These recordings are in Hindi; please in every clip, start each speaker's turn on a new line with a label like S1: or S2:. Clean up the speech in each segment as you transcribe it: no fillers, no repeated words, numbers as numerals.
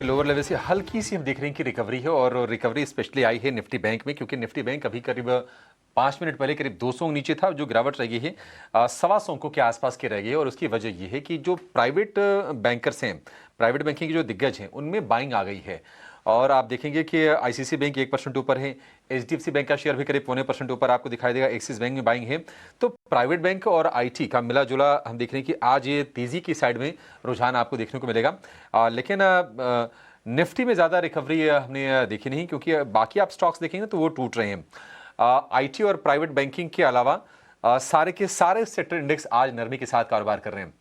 S1: लोअर लेवल से हल्की सी हम देख रहे हैं कि रिकवरी है और रिकवरी स्पेशली आई है निफ्टी बैंक में, क्योंकि निफ्टी बैंक अभी करीब 5 मिनट पहले करीब 200 नीचे था। जो गिरावट रह गई है 125 के आसपास की रह गई है और उसकी वजह यह है कि जो प्राइवेट बैंकर्स हैं, प्राइवेट बैंकिंग के जो दिग्गज हैं, उनमें बाइंग आ गई है। और आप देखेंगे कि आईसीसी बैंक 1% ऊपर है, एचडीएफसी बैंक का शेयर भी करीब 0.25% ऊपर आपको दिखाई देगा, एक्सिस बैंक में बाइंग है। तो प्राइवेट बैंक और आईटी का मिला जुला हम देख रहे हैं कि आज ये तेजी की साइड में रुझान आपको देखने को मिलेगा। लेकिन निफ्टी में ज़्यादा रिकवरी हमने देखी नहीं, क्योंकि बाकी आप स्टॉक्स देखेंगे तो वो टूट रहे हैं। आईटी और प्राइवेट बैंकिंग के अलावा सारे के सारे सेक्टर इंडेक्स आज नरमी के साथ कारोबार कर रहे हैं।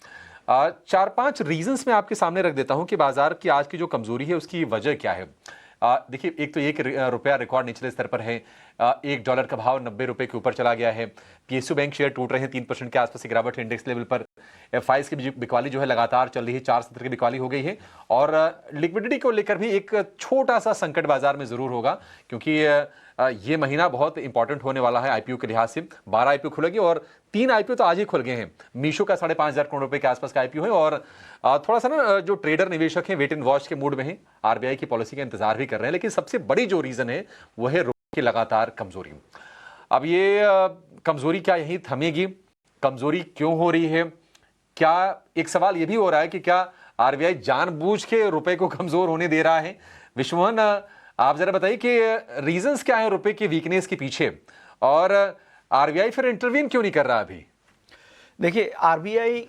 S1: 4-5 रीजंस मैं आपके सामने रख देता हूं कि बाजार की आज की जो कमजोरी है उसकी वजह क्या है। देखिए, एक तो एक रुपया रिकॉर्ड निचले स्तर पर है। $1 का भाव 90 रुपए के ऊपर चला गया है। पीएसयू बैंक शेयर टूट रहे हैं, 3% के आसपास की गिरावट है इंडेक्स लेवल पर। एफआईएस की बिकवाली जो है लगातार चल रही है, 470 की बिकवाली हो गई है। और लिक्विडिटी को लेकर भी एक छोटा सा संकट बाजार में जरूर होगा, क्योंकि ये महीना बहुत इंपॉर्टेंट होने वाला है आईपीओ के लिहाज से। 12 आईपीओ खुलेगी और 3 आईपीओ तो आज ही खुल गए हैं। मीशो का 5,500 करोड़ रुपए के आसपास का आईपीओ है। और थोड़ा सा ना जो ट्रेडर निवेशक हैं वेट एंड वॉच के मूड में हैं, आरबीआई की पॉलिसी का इंतजार भी कर रहे हैं। लेकिन सबसे बड़ी जो रीजन है वो है रुपये की लगातार कमजोरी। अब ये कमजोरी क्या यही थमेगी? कमजोरी क्यों हो रही है? क्या एक सवाल ये भी हो रहा है कि क्या आरबीआई जानबूझ के रुपए को कमजोर होने दे रहा है? विश्वमोहन, आप जरा बताइए कि रीजंस क्या है रुपए के वीकनेस के पीछे, और आरबीआई फिर इंटरवीन क्यों नहीं कर रहा अभी?
S2: देखिए, आरबीआई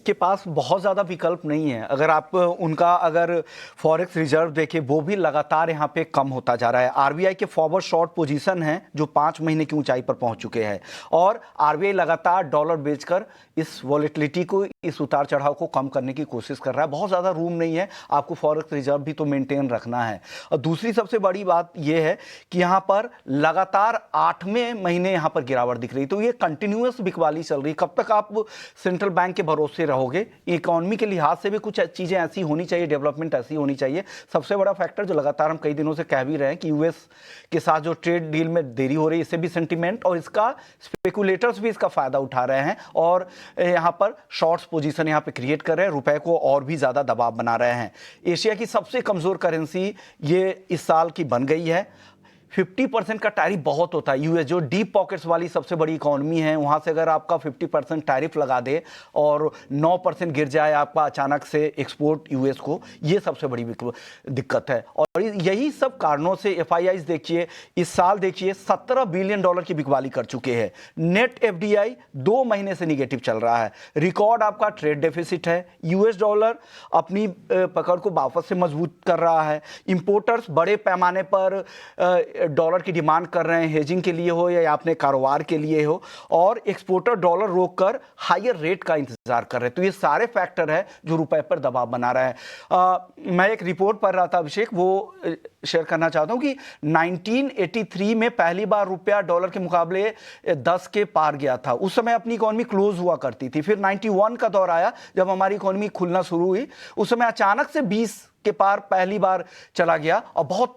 S2: के पास बहुत ज़्यादा विकल्प नहीं है। अगर आप उनका फॉरेक्स रिजर्व देखें, वो भी लगातार यहाँ पे कम होता जा रहा है। आरबीआई के फॉरवर्ड शॉर्ट पोजीशन हैं जो 5 महीने की ऊंचाई पर पहुंच चुके हैं, और आरबीआई लगातार डॉलर बेचकर इस वॉलेटिलिटी को, इस उतार चढ़ाव को कम करने की कोशिश कर रहा है। बहुत ज़्यादा रूम नहीं है, आपको फॉरेक्स रिजर्व भी तो मेंटेन रखना है। और दूसरी सबसे बड़ी बात यह है कि यहाँ पर लगातार 8वें महीने यहाँ पर गिरावट दिख रही, तो ये कंटिन्यूअस बिकवाली चल रही। कब तक आप सेंट्रल बैंक के भरोसे रहोगे? इकोनॉमी के लिहाज से भी कुछ चीजें ऐसी होनी चाहिए, डेवलपमेंट ऐसी होनी चाहिए। सबसे बड़ा फैक्टर जो लगातार हम कई दिनों से कह भी रहे हैं कि यूएस के साथ जो ट्रेड डील में देरी हो रही है, इससे भी सेंटीमेंट और इसका स्पेकुलेटर्स भी इसका फायदा उठा रहे हैं और यहां पर शॉर्ट्स पोजीशन यहां पे क्रिएट कर रहे हैं, रुपए को और भी ज्यादा दबाव बना रहे हैं। एशिया की सबसे कमजोर करेंसी ये इस साल की बन गई है। 50% का टैरिफ बहुत होता है। यूएस जो डीप पॉकेट्स वाली सबसे बड़ी इकोनॉमी है, वहां से अगर आपका 50% टैरिफ लगा दे और 9% गिर जाए आपका अचानक से एक्सपोर्ट यूएस को, ये सबसे बड़ी दिक्कत है। और यही सब कारणों से एफआईआई देखिए, इस साल देखिए $17 बिलियन की बिकवाली कर चुके हैं। नेट एफडीआई 2 महीने से निगेटिव चल रहा है। रिकॉर्ड आपका ट्रेड डेफिसिट है। यूएस डॉलर अपनी पकड़ को वापस से मजबूत कर रहा है। इंपोर्टर्स बड़े पैमाने पर डॉलर की डिमांड कर रहे हैं, हेजिंग के लिए हो या अपने कारोबार के लिए हो, और एक्सपोर्टर डॉलर रोककर हायर रेट का इंतजार कर रहे हैं। तो ये सारे फैक्टर है जो रुपए पर दबाव बना रहा है। मैं एक रिपोर्ट पढ़ रहा था अभिषेक, वो शेयर करना चाहता हूं कि 1983 में पहली बार रुपया डॉलर के मुकाबले 10 के पार गया था। उस समय अपनी इकोनॉमी क्लोज हुआ करती थी। फिर 91 का दौर आया जब हमारी इकोनॉमी खुलना शुरू हुई, उस समय अचानक से 20 के पार पहली बार चला गया और बहुत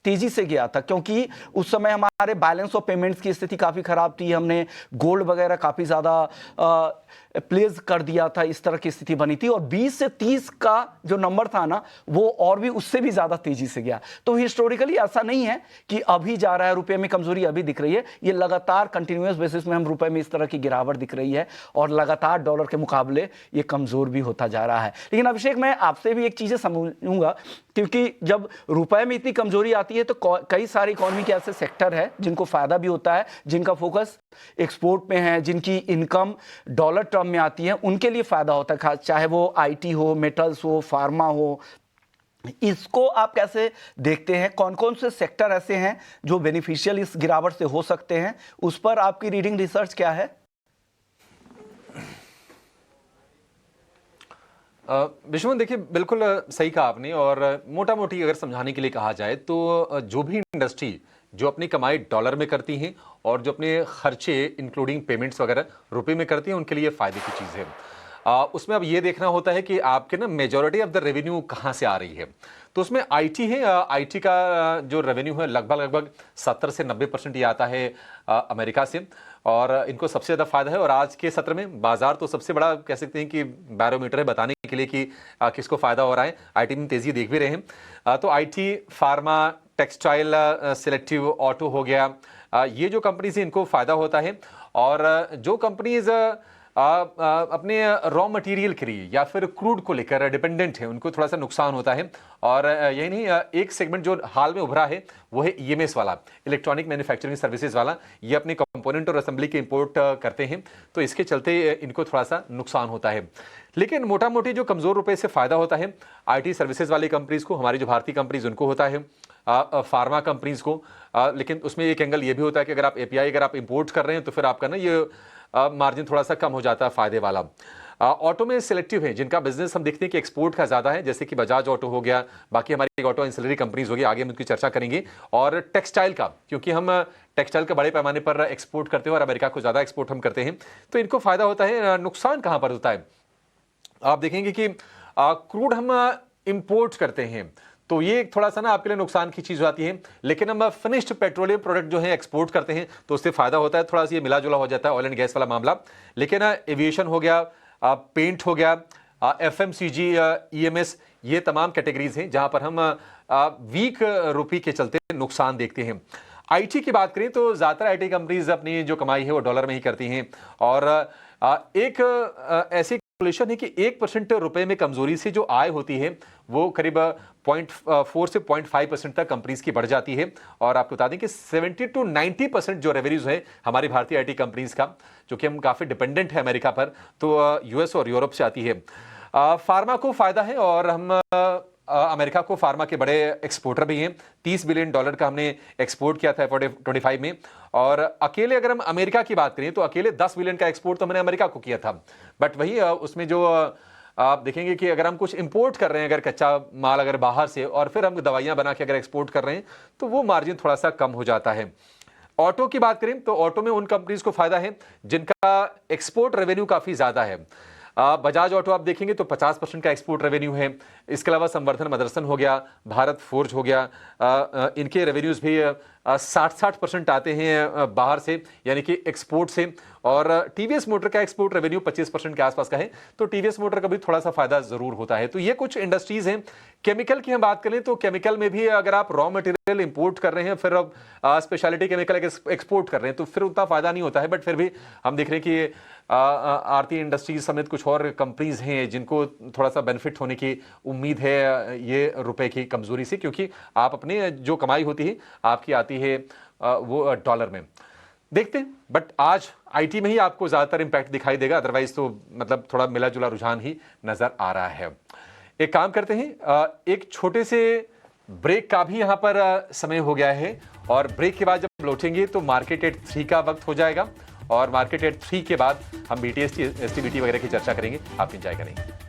S2: तेजी से गया था, क्योंकि उस समय हमारे बैलेंस ऑफ पेमेंट्स की स्थिति काफी खराब थी। हमने गोल्ड वगैरह काफी ज्यादा प्लेस कर दिया था, इस तरह की स्थिति बनी थी। और 20 से 30 का जो नंबर था ना, वो और भी उससे भी ज्यादा तेजी से गया। तो हिस्टोरिकली ऐसा नहीं है कि अभी जा रहा है रुपए में कमजोरी, अभी दिख रही है। ये लगातार कंटिन्यूअस बेसिस में हम रुपए में इस तरह की गिरावट दिख रही है और लगातार डॉलर के मुकाबले ये कमजोर भी होता जा रहा है। लेकिन अभिषेक, मैं आपसे भी एक चीजें समझूंगा, क्योंकि जब रुपए में इतनी कमजोरी आती है तो कई सारे इकोनॉमी के ऐसे सेक्टर है जिनको फायदा भी होता है, जिनका फोकस एक्सपोर्ट में है, जिनकी इनकम डॉलर टर्म में आती है, उनके लिए फायदा होता है, चाहे वो आईटी हो, मेटल्स हो, फार्मा हो। इसको आप कैसे देखते हैं? कौन कौन से सेक्टर ऐसे हैं जो बेनिफिशियल इस गिरावट से हो सकते हैं? उस पर आपकी रीडिंग रिसर्च क्या है?
S1: विश्वमोहन, देखिए, बिल्कुल सही कहा आपने। और मोटा मोटी अगर समझाने के लिए कहा जाए तो जो भी इंडस्ट्री जो अपनी कमाई डॉलर में करती हैं और जो अपने खर्चे इंक्लूडिंग पेमेंट्स वगैरह रुपए में करती हैं, उनके लिए फायदे की चीज़ है। उसमें अब ये देखना होता है कि आपके ना मेजॉरिटी ऑफ द रेवेन्यू कहाँ से आ रही है। तो उसमें आईटी है। आईटी का जो रेवेन्यू है लगभग 70 से 90% ये आता है अमेरिका से। और इनको सबसे ज़्यादा फायदा है। और आज के सत्र में बाजार तो सबसे बड़ा कह सकते हैं कि बैरोमीटर है बताने के लिए कि किसको फायदा हो रहा है। आईटी में तेजी देख भी रहे हैं। तो IT, pharma, textile, selective auto हो गया, ये जो कंपनीज हैं इनको फायदा होता है। और जो कंपनीज अपने रॉ मटेरियल के लिए या फिर क्रूड को लेकर डिपेंडेंट है उनको थोड़ा सा नुकसान होता है। और यही नहीं, एक सेगमेंट जो हाल में उभरा है वो है ईएमएस वाला, इलेक्ट्रॉनिक मैन्युफैक्चरिंग सर्विसेज वाला। ये अपने कंपोनेंट और असेंबली के इंपोर्ट करते हैं, तो इसके चलते इनको थोड़ा सा नुकसान होता है। लेकिन मोटा मोटी जो कमजोर रुपए से फायदा होता है आईटी सर्विसेज वाली कंपनीज को, हमारी जो भारतीय कंपनीज उनको होता है, फार्मा कंपनीज को। लेकिन उसमें एक एंगल ये भी होता है कि अगर आप एपीआई अगर आप इंपोर्ट कर रहे हैं तो फिर आपका ना ये मार्जिन थोड़ा सा कम हो जाता है फायदे वाला। ऑटो में सिलेक्टिव है जिनका बिजनेस हम देखते हैं कि एक्सपोर्ट का ज्यादा है, जैसे कि बजाज ऑटो हो गया, बाकी हमारी ऑटो इंसिलरी कंपनीज होगी, आगे हम उनकी चर्चा करेंगे। और टेक्सटाइल का, क्योंकि हम टेक्सटाइल का बड़े पैमाने पर एक्सपोर्ट करते हैं और अमेरिका को ज्यादा एक्सपोर्ट हम करते हैं, तो इनको फायदा होता है। नुकसान कहां पर होता है? आप देखेंगे कि क्रूड हम इंपोर्ट करते हैं तो ये थोड़ा सा ना आपके लिए नुकसान की चीज आती है। लेकिन हम फिनिश्ड पेट्रोलियम प्रोडक्ट जो है एक्सपोर्ट करते हैं तो उससे फायदा होता है, थोड़ा सा ये मिला जुला हो जाता है, ऑयल एंड गैस वाला मामला। लेकिन एविएशन हो गया, पेंट हो गया, एफएमसीजी, ईएमएस, ये तमाम कैटेगरीज हैं जहां पर हम वीक रुपये के चलते नुकसान देखते हैं। आईटी की बात करें तो ज्यादातर आईटी कंपनीज अपनी जो कमाई है वो डॉलर में ही करती हैं। और एक ऐसी कैलकुलेशन है कि 1% रुपए में कमजोरी से जो आय होती है वो करीब 0.4 से 0.5% तक कंपनीज की बढ़ जाती है। और आपको बता दें कि 70 to 90% जो रेवेन्यूज है हमारी भारतीय आईटी कंपनीज का, जो कि हम काफी डिपेंडेंट है अमेरिका पर, तो यूएस और यूरोप से आती है। फार्मा को फायदा है और हम अमेरिका को फार्मा के बड़े एक्सपोर्टर भी हैं। $30 बिलियन का हमने एक्सपोर्ट किया था 25 में। और अकेले अगर हम अमेरिका की बात करें तो अकेले 10 बिलियन का एक्सपोर्ट तो हमने अमेरिका को किया था। बट वही उसमें जो आप देखेंगे कि अगर हम कुछ इंपोर्ट कर रहे हैं, अगर कच्चा माल अगर बाहर से, और फिर हम दवाइयां बना के अगर एक्सपोर्ट कर रहे हैं तो वो मार्जिन थोड़ा सा कम हो जाता है। ऑटो की बात करें तो ऑटो में उन कंपनीज को फायदा है जिनका एक्सपोर्ट रेवेन्यू काफी ज्यादा है। बजाज ऑटो आप देखेंगे तो 50% का एक्सपोर्ट रेवेन्यू है। इसके अलावा संवर्धन मदरसन हो गया, भारत फोर्ज हो गया, इनके रेवेन्यूज भी 60% आते हैं बाहर से, यानी कि एक्सपोर्ट से। और टीवीएस मोटर का एक्सपोर्ट रेवेन्यू 25% के आसपास का है, तो टीवीएस मोटर का भी थोड़ा सा फायदा जरूर होता है। तो ये कुछ इंडस्ट्रीज हैं। केमिकल की हम बात करें तो केमिकल में भी अगर आप रॉ मटेरियल इंपोर्ट कर रहे हैं, फिर अब स्पेशलिटी केमिकल एक्सपोर्ट कर रहे हैं तो फिर उतना फायदा नहीं होता है। बट फिर भी हम देख रहे हैं कि आरती इंडस्ट्रीज समेत कुछ और कंपनीज हैं जिनको थोड़ा सा बेनिफिट होने की उम्मीद है ये रुपए की कमजोरी से, क्योंकि आप अपने जो कमाई होती है आपकी आती है वो डॉलर में। देखते हैं, बट आज आईटी में ही आपको ज्यादातर इंपैक्ट दिखाई देगा, अदरवाइज तो मतलब थोड़ा मिला जुला रुझान ही नजर आ रहा है। एक काम करते हैं, एक छोटे से ब्रेक का भी यहां पर समय हो गया है, और ब्रेक के बाद जब लौटेंगे तो मार्केट एट 3 का वक्त हो जाएगा, और मार्केट एट 3 के बाद हम बीटीएस एसटीबीटी वगैरह की चर्चा करेंगे। आप एंजॉय करेंगे।